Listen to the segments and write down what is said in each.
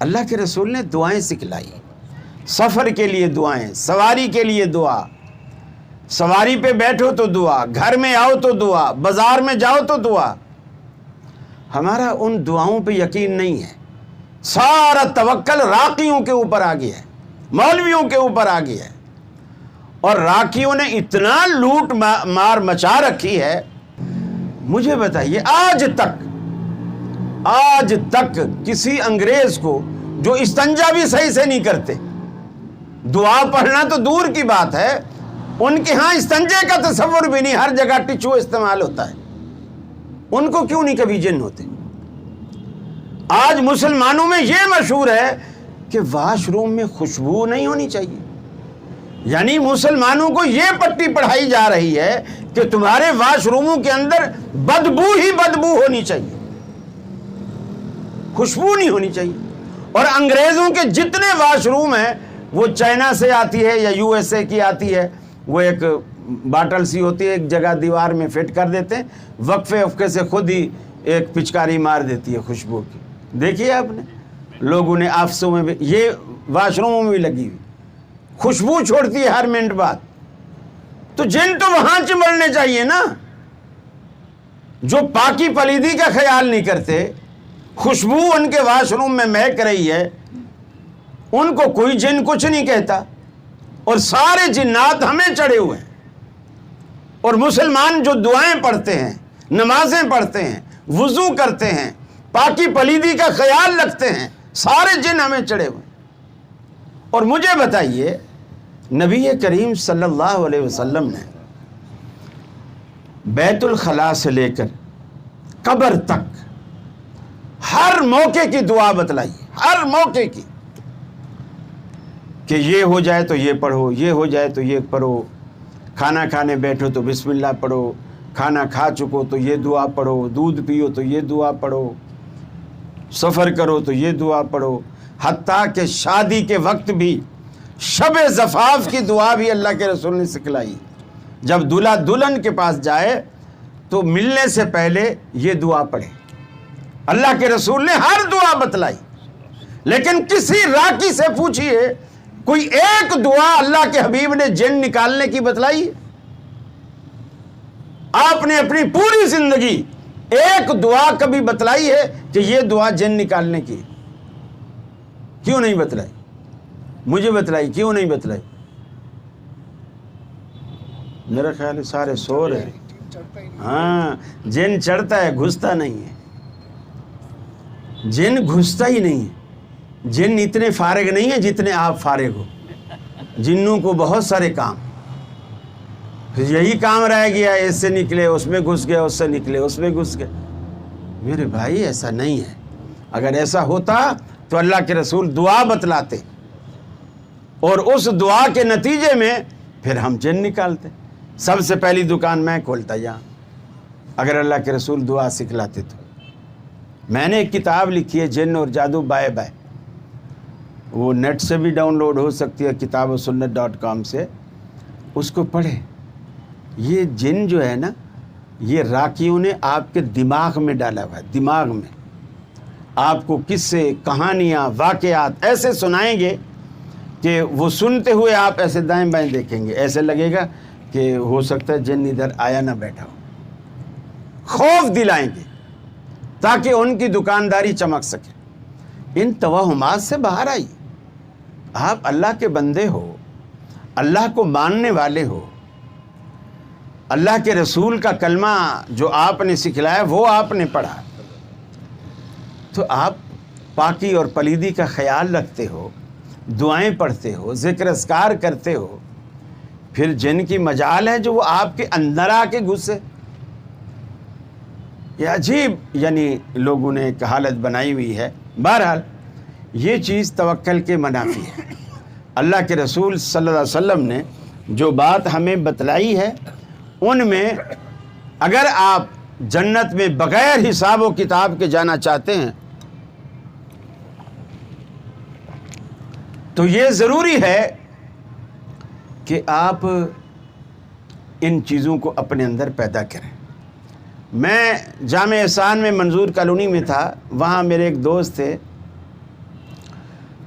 اللہ کے رسول نے دعائیں سکھلائی، سفر کے لیے دعائیں، سواری کے لیے دعا، سواری پہ بیٹھو تو دعا، گھر میں آؤ تو دعا، بازار میں جاؤ تو دعا۔ ہمارا ان دعاؤں پہ یقین نہیں ہے، سارا توکل راقیوں کے اوپر آ گیا ہے، مولویوں کے اوپر آ گیا ہے، اور راقیوں نے اتنا لوٹ مار مچا رکھی ہے۔ مجھے بتائیے آج تک کسی انگریز کو جو استنجا بھی صحیح سے نہیں کرتے، دعا پڑھنا تو دور کی بات ہے، ان کے ہاں استنجے کا تصور بھی نہیں، ہر جگہ ٹچو استعمال ہوتا ہے، ان کو کیوں نہیں کبھی جن ہوتے؟ آج مسلمانوں میں یہ مشہور ہے کہ واش روم میں خوشبو نہیں ہونی چاہیے، یعنی مسلمانوں کو یہ پٹی پڑھائی جا رہی ہے کہ تمہارے واش روموں کے اندر بدبو ہی بدبو ہونی چاہیے، خوشبو نہیں ہونی چاہیے۔ اور انگریزوں کے جتنے واش روم ہیں وہ چائنا سے آتی ہے یا یو ایس اے کی آتی ہے، وہ ایک باٹل سی ہوتی ہے، ایک جگہ دیوار میں فٹ کر دیتے ہیں، وقفے سے خود ہی ایک پچکاری مار دیتی ہے خوشبو کی۔ دیکھیے آپ نے، لوگوں نے آفسوں میں بھی، یہ واش روموں میں بھی لگی ہوئی، خوشبو چھوڑتی ہے ہر منٹ بعد۔ تو جن تو وہاں چمڑنے چاہیے نا، جو پاکی پلیدی کا خیال نہیں کرتے، خوشبو ان کے واش روم میں مہک رہی ہے، ان کو کوئی جن کچھ نہیں کہتا، اور سارے جنات ہمیں چڑھے ہوئے ہیں۔ اور مسلمان جو دعائیں پڑھتے ہیں، نمازیں پڑھتے ہیں، وضو کرتے ہیں، پاکی پلیدی کا خیال رکھتے ہیں، سارے جن ہمیں چڑھے ہوئے ہیں۔ اور مجھے بتائیے، نبی کریم صلی اللہ علیہ وسلم نے بیت الخلاء سے لے کر قبر تک ہر موقع کی دعا بتلائی، ہر موقع کی، کہ یہ ہو جائے تو یہ پڑھو، یہ ہو جائے تو یہ پڑھو، کھانا کھانے بیٹھو تو بسم اللہ پڑھو، کھانا کھا چکو تو یہ دعا پڑھو، دودھ پیو تو یہ دعا پڑھو، سفر کرو تو یہ دعا پڑھو، حتیٰ کہ شادی کے وقت بھی شب زفاف کی دعا بھی اللہ کے رسول نے سکھلائی۔ جب دلہا دلہن کے پاس جائے تو ملنے سے پہلے یہ دعا پڑھے، اللہ کے رسول نے ہر دعا بتلائی۔ لیکن کسی راکی سے پوچھئے، کوئی ایک دعا اللہ کے حبیب نے جن نکالنے کی بتلائی؟ آپ نے اپنی پوری زندگی ایک دعا کبھی بتلائی ہے کہ یہ دعا جن نکالنے کی؟ کیوں نہیں بتلائی؟ مجھے بتلائی، کیوں نہیں بتلائی؟ میرا خیال ہے سارے سو رہے ہیں۔ ہاں، جن چڑھتا ہے، گھستا نہیں ہے، جن گھستا ہی نہیں ہے۔ جن اتنے فارغ نہیں ہیں جتنے آپ فارغ ہو۔ جنوں کو بہت سارے کام، پھر یہی کام رہ گیا، اس سے نکلے اس میں گھس گئے، اس سے نکلے اس میں گھس گئے۔ میرے بھائی ایسا نہیں ہے، اگر ایسا ہوتا تو اللہ کے رسول دعا بتلاتے، اور اس دعا کے نتیجے میں پھر ہم جن نکالتے۔ سب سے پہلی دکان میں کھولتا یہاں، اگر اللہ کے رسول دعا سکھلاتے تو۔ میں نے ایک کتاب لکھی ہے، جن اور جادو بائے بائے، وہ نیٹ سے بھی ڈاؤن لوڈ ہو سکتی ہے، کتابوسنت.com سے، اس کو پڑھیں۔ یہ جن جو ہے نا، یہ راکیوں نے آپ کے دماغ میں ڈالا ہوا ہے، دماغ میں۔ آپ کو قصے، کہانیاں، واقعات ایسے سنائیں گے کہ وہ سنتے ہوئے آپ ایسے دائیں بائیں دیکھیں گے، ایسے لگے گا کہ ہو سکتا ہے جن ادھر آیا نہ بیٹھا ہو۔ خوف دلائیں گے تاکہ ان کی دکانداری چمک سکے۔ ان توہمات سے باہر آئی، آپ اللہ کے بندے ہو، اللہ کو ماننے والے ہو، اللہ کے رسول کا کلمہ جو آپ نے سکھلایا وہ آپ نے پڑھا، تو آپ پاکی اور پلیدی کا خیال رکھتے ہو، دعائیں پڑھتے ہو، ذکر اذکار کرتے ہو، پھر جن کی مجال ہے جو وہ آپ کے اندر آ کے گھسے۔ یہ عجیب یعنی لوگوں نے ایک حالت بنائی ہوئی ہے۔ بہرحال یہ چیز توکل کے منافی ہے۔ اللہ کے رسول صلی اللہ علیہ وسلم نے جو بات ہمیں بتلائی ہے، ان میں اگر آپ جنت میں بغیر حساب و کتاب کے جانا چاہتے ہیں تو یہ ضروری ہے کہ آپ ان چیزوں کو اپنے اندر پیدا کریں۔ میں جامع احسان میں منظور کالونی میں تھا، وہاں میرے ایک دوست تھے،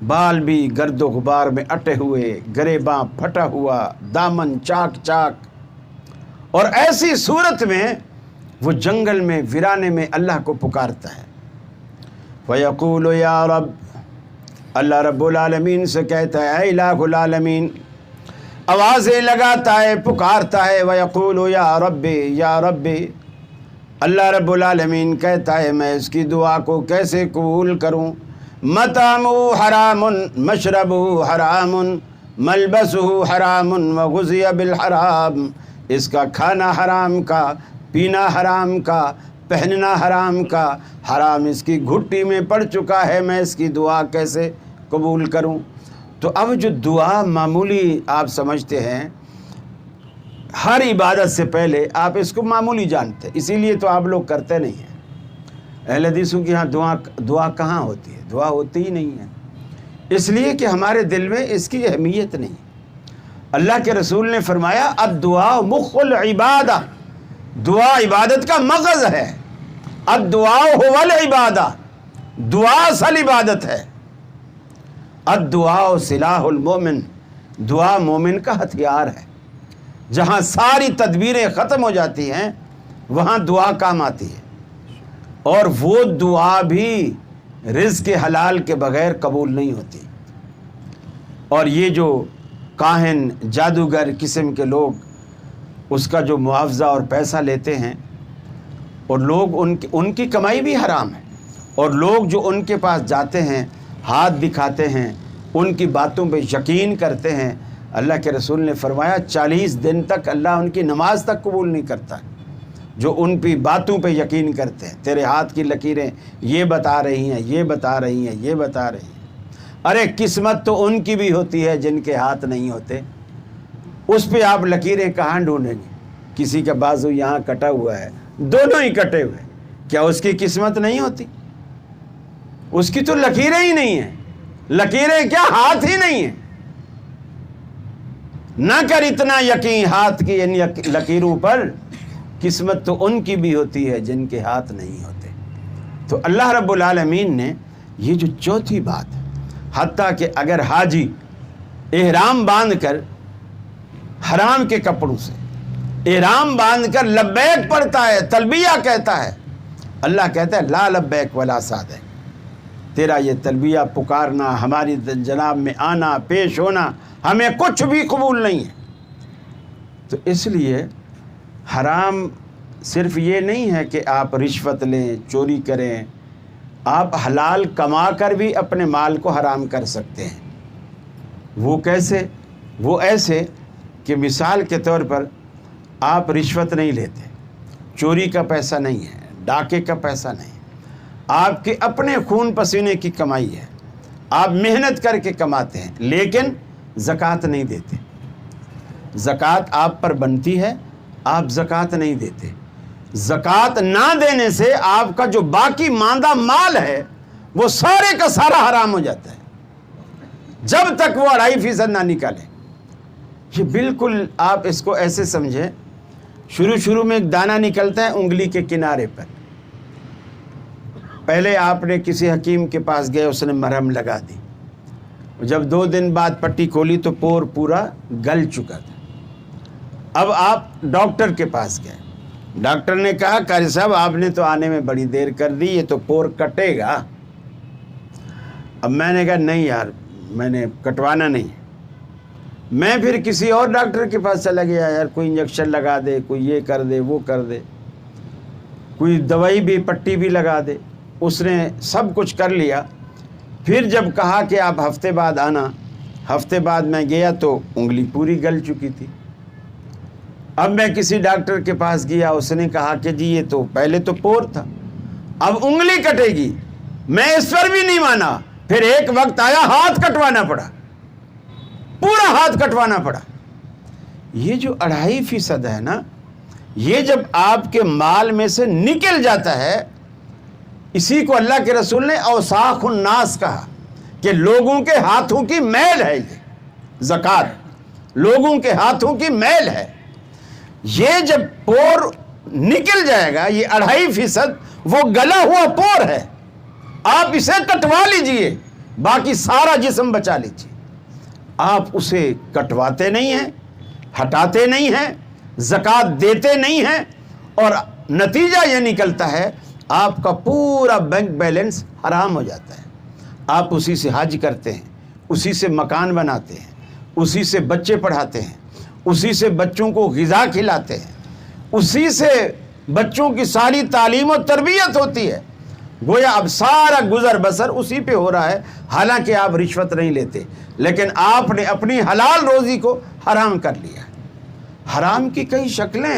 بال بھی گرد و غبار میں اٹے ہوئے، گریباں پھٹا ہوا، دامن چاک چاک، اور ایسی صورت میں وہ جنگل میں ویرانے میں اللہ کو پکارتا ہے۔ وَيَقُولُ يَا رَبْ، اللہ رب العالمین سے کہتا ہے اے الہ العالمین، آوازیں لگاتا ہے، پکارتا ہے، وَيَقُولُ يَا رَبِّ یا ربِ، اللہ رب العالمین کہتا ہے میں اس کی دعا کو کیسے قبول کروں؟ مطعمہ حرام، مشربہ حرام، ملبسہ حرام، وغذی بالحرام، اس کا کھانا حرام کا، پینا حرام کا، پہننا حرام کا، حرام اس کی گھٹی میں پڑ چکا ہے، میں اس کی دعا کیسے قبول کروں؟ تو اب جو دعا معمولی آپ سمجھتے ہیں، ہر عبادت سے پہلے آپ اس کو معمولی جانتے ہیں، اسی لیے تو آپ لوگ کرتے نہیں ہیں۔ اہل حدیثوں کی ہاں دعا کہاں ہوتی ہے؟ دعا ہوتی ہی نہیں ہے، اس لیے کہ ہمارے دل میں اس کی اہمیت نہیں۔ اللہ کے رسول نے فرمایا الدعاء مخ العبادہ، دعا عبادت کا مغز ہے۔ الدعاء هو العبادہ، دعا اصل عبادت ہے۔ الدعاء سلاح المومن، دعا مومن کا ہتھیار ہے۔ جہاں ساری تدبیریں ختم ہو جاتی ہیں وہاں دعا کام آتی ہے، اور وہ دعا بھی رزق حلال کے بغیر قبول نہیں ہوتی۔ اور یہ جو کاہن جادوگر قسم کے لوگ اس کا جو معاوضہ اور پیسہ لیتے ہیں، اور لوگ ان کی کمائی بھی حرام ہے، اور لوگ جو ان کے پاس جاتے ہیں، ہاتھ دکھاتے ہیں، ان کی باتوں پہ یقین کرتے ہیں، اللہ کے رسول نے فرمایا 40 دن تک اللہ ان کی نماز تک قبول نہیں کرتا، جو ان کی باتوں پہ یقین کرتے ہیں۔ تیرے ہاتھ کی لکیریں یہ بتا رہی ہیں، یہ بتا رہی ہیں، یہ بتا رہی ہیں۔ ارے قسمت تو ان کی بھی ہوتی ہے جن کے ہاتھ نہیں ہوتے، اس پہ آپ لکیریں کہاں ڈھونڈیں گے؟ کسی کا بازو یہاں کٹا ہوا ہے، دونوں ہی کٹے ہوئے، کیا اس کی قسمت نہیں ہوتی؟ اس کی تو لکیریں ہی نہیں ہیں، لکیریں کیا ہاتھ ہی نہیں ہیں۔ نہ کر اتنا یقین ہاتھ کی ان لکیروں پر، قسمت تو ان کی بھی ہوتی ہے جن کے ہاتھ نہیں ہوتے۔ تو اللہ رب العالمین نے یہ جو چوتھی بات، حتیٰ کہ اگر حاجی احرام باندھ کر حرام کے کپڑوں سے احرام باندھ کر لبیک پڑھتا ہے، تلبیہ کہتا ہے، اللہ کہتا ہے لا لبیک ولا سعدیک، تیرا یہ تلبیہ پکارنا، ہماری جناب میں آنا، پیش ہونا، ہمیں کچھ بھی قبول نہیں ہے۔ تو اس لیے حرام صرف یہ نہیں ہے کہ آپ رشوت لیں، چوری کریں، آپ حلال کما کر بھی اپنے مال کو حرام کر سکتے ہیں۔ وہ کیسے؟ وہ ایسے کہ مثال کے طور پر آپ رشوت نہیں لیتے، چوری کا پیسہ نہیں ہے، ڈاکے کا پیسہ نہیں، آپ کے اپنے خون پسینے کی کمائی ہے، آپ محنت کر کے کماتے ہیں، لیکن زکوٰۃ نہیں دیتے، زکوٰۃ آپ پر بنتی ہے، آپ زکوٰۃ نہیں دیتے۔ زکوٰۃ نہ دینے سے آپ کا جو باقی ماندہ مال ہے وہ سارے کا سارا حرام ہو جاتا ہے، جب تک وہ 2.5% نہ نکالے۔ یہ بالکل آپ اس کو ایسے سمجھیں، شروع میں ایک دانہ نکلتا ہے انگلی کے کنارے پر، پہلے آپ نے کسی حکیم کے پاس گئے، اس نے مرہم لگا دی، جب 2 دن بعد پٹی کھولی تو پور پورا گل چکا تھا۔ اب آپ ڈاکٹر کے پاس گئے، ڈاکٹر نے کہا قاری صاحب آپ نے تو آنے میں بڑی دیر کر دی، یہ تو پور کٹے گا۔ اب میں نے کہا نہیں یار، میں نے کٹوانا نہیں۔ میں پھر کسی اور ڈاکٹر کے پاس چلا گیا، یار کوئی انجیکشن لگا دے، کوئی یہ کر دے، وہ کر دے، کوئی دوائی بھی، پٹی بھی لگا دے۔ اس نے سب کچھ کر لیا۔ پھر جب کہا کہ آپ ہفتے بعد آنا، ہفتے بعد میں گیا تو انگلی پوری گل چکی تھی۔ اب میں کسی ڈاکٹر کے پاس گیا، اس نے کہا کہ جی یہ تو پہلے تو پور تھا، اب انگلی کٹے گی۔ میں اس پر بھی نہیں مانا، پھر ایک وقت آیا ہاتھ کٹوانا پڑا، پورا ہاتھ کٹوانا پڑا۔ یہ جو 2.5% ہے نا، یہ جب آپ کے مال میں سے نکل جاتا ہے، اسی کو اللہ کے رسول نے اوساخ الناس کہا کہ لوگوں کے ہاتھوں کی میل ہے، یہ زکوٰۃ لوگوں کے ہاتھوں کی میل ہے۔ یہ جب پور نکل جائے گا، یہ 2.5% وہ گلا ہوا پور ہے، آپ اسے کٹوا لیجئے، باقی سارا جسم بچا لیجیے. آپ اسے کٹواتے نہیں ہیں, ہٹاتے نہیں ہیں, زکوٰۃ دیتے نہیں ہیں, اور نتیجہ یہ نکلتا ہے آپ کا پورا بینک بیلنس حرام ہو جاتا ہے. آپ اسی سے حج کرتے ہیں, اسی سے مکان بناتے ہیں, اسی سے بچے پڑھاتے ہیں, اسی سے بچوں کو غذا کھلاتے ہیں, اسی سے بچوں کی ساری تعلیم و تربیت ہوتی ہے. گویا اب سارا گزر بسر اسی پہ ہو رہا ہے, حالانکہ آپ رشوت نہیں لیتے, لیکن آپ نے اپنی حلال روزی کو حرام کر لیا. حرام کی کئی شکلیں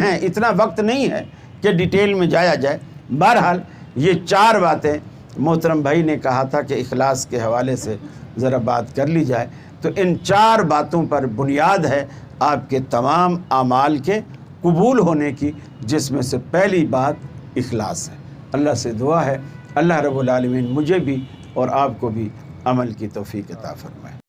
ہیں, اتنا وقت نہیں ہے کہ ڈیٹیل میں جایا جائے. بہرحال یہ 4 باتیں محترم بھائی نے کہا تھا کہ اخلاص کے حوالے سے ذرا بات کر لی جائے, تو ان 4 باتوں پر بنیاد ہے آپ کے تمام اعمال کے قبول ہونے کی, جس میں سے پہلی بات اخلاص ہے. اللہ سے دعا ہے اللہ رب العالمین مجھے بھی اور آپ کو بھی عمل کی توفیق عطا فرمائے.